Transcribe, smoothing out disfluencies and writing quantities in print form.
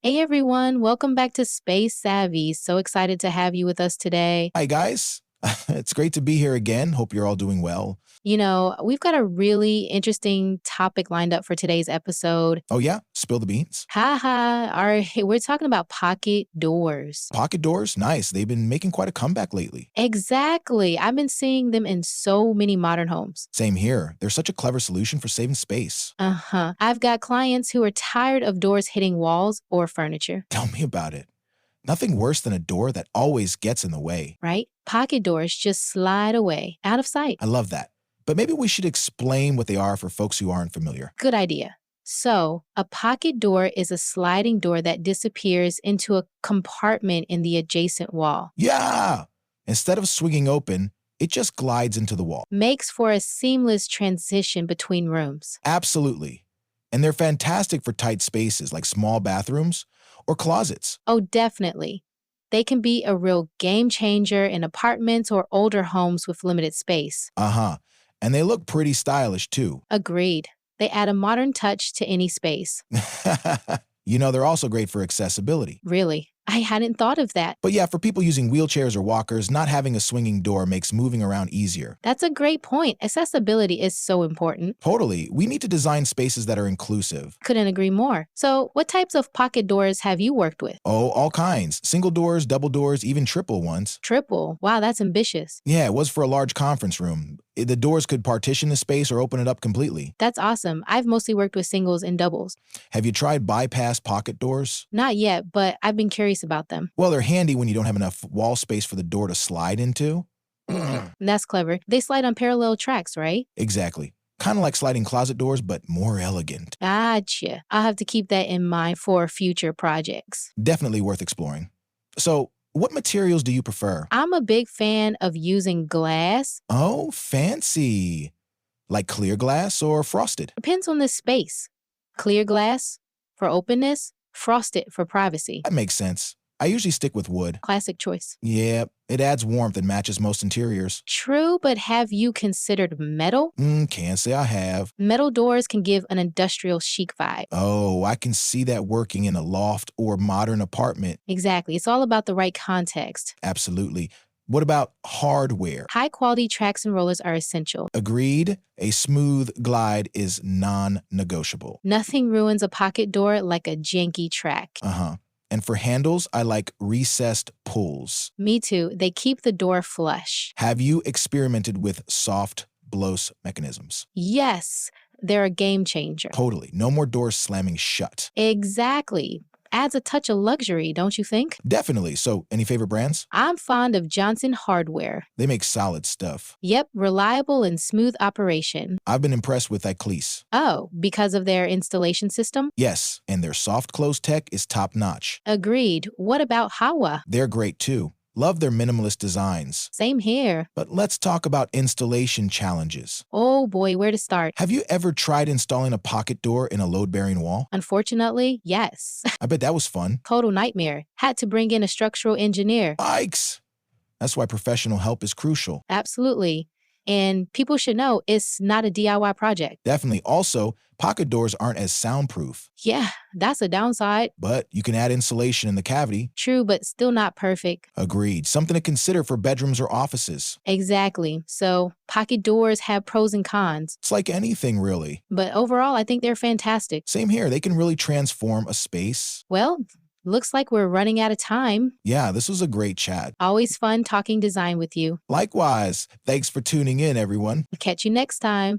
Hey everyone, welcome back to Space Savvy. So excited to have you with us today. Hi, guys. It's great to be here again. Hope you're all doing well. We've got a really interesting topic lined up for today's episode. Oh, yeah? Spill the beans. Haha, we're talking about pocket doors. Pocket doors? Nice. They've been making quite a comeback lately. Exactly. I've been seeing them in so many modern homes. Same here. They're such a clever solution for saving space. Uh-huh. I've got clients who are tired of doors hitting walls or furniture, Tell me about it. Nothing worse than a door that always gets in the way. right? Pocket doors just slide away, out of sight. I love that. But maybe we should explain what they are for folks who aren't familiar. Good idea. So, a pocket door is a sliding door that disappears into a compartment in the adjacent wall. Yeah! Instead of swinging open, it just glides into the wall. Makes for a seamless transition between rooms. Absolutely. And they're fantastic for tight spaces like small bathrooms or closets. Oh, definitely. They can be a real game changer in apartments or older homes with limited space. Uh-huh. And they look pretty stylish too. Agreed. They add a modern touch to any space. They're also great for accessibility. Really, I hadn't thought of that. But yeah, for people using wheelchairs or walkers, not having a swinging door makes moving around easier. That's a great point. Accessibility is so important. Totally. We need to design spaces that are inclusive. Couldn't agree more. So, what types of pocket doors have you worked with? Oh, all kinds. Single doors, double doors, even triple ones. Triple. Wow, that's ambitious. Yeah, it was for a large conference room. The doors could partition the space or open it up completely. That's awesome. I've mostly worked with singles and doubles. Have you tried bypass pocket doors? Not yet, but I've been curious about them. Well, they're handy when you don't have enough wall space for the door to slide into. That's clever. They slide on parallel tracks, right? Exactly. Kind of like sliding closet doors, but more elegant. Gotcha. I'll have to keep that in mind for future projects. Definitely worth exploring. So, what materials do you prefer? I'm a big fan of using glass. Oh, fancy. Like clear glass or frosted? Depends on the space. Clear glass for openness, frosted for privacy. That makes sense. I usually stick with wood. Classic choice. Yeah, it adds warmth and matches most interiors. True, but have you considered metal? Can't say I have. Metal doors can give an industrial chic vibe. Oh, I can see that working in a loft or modern apartment. Exactly. It's all about the right context. Absolutely. What about hardware? High quality tracks and rollers are essential. Agreed. A smooth glide is non-negotiable. Nothing ruins a pocket door like a janky track. Uh-huh. And for handles, I like recessed pulls. Me too. They keep the door flush. Have you experimented with soft blows mechanisms? Yes, they're a game changer. Totally. No more doors slamming shut. Exactly. Adds a touch of luxury, don't you think? Definitely. So, any favorite brands? I'm fond of Johnson Hardware. They make solid stuff. Yep, reliable and smooth operation. I've been impressed with Eclise. Oh, because of their installation system? Yes, and their soft close tech is top-notch. Agreed. What about Hawa? They're great too. Love their minimalist designs. Same here. But let's talk about installation challenges. Oh boy, where to start? Have you ever tried installing a pocket door in a load-bearing wall? Unfortunately, yes. I bet that was fun. Total nightmare. Had to bring in a structural engineer. Yikes! That's why professional help is crucial. Absolutely. And people should know it's not a DIY project. Definitely. Also, pocket doors aren't as soundproof, Yeah, that's a downside. but you can add insulation in the cavity. True, but still not perfect. Agreed. Something to consider for bedrooms or offices. Exactly. So, pocket doors have pros and cons. It's like anything, really. But overall, I think they're fantastic. Same here. They can really transform a space. Well, looks like we're running out of time. Yeah, this was a great chat. Always fun talking design with you. Likewise. Thanks for tuning in, everyone. Catch you next time.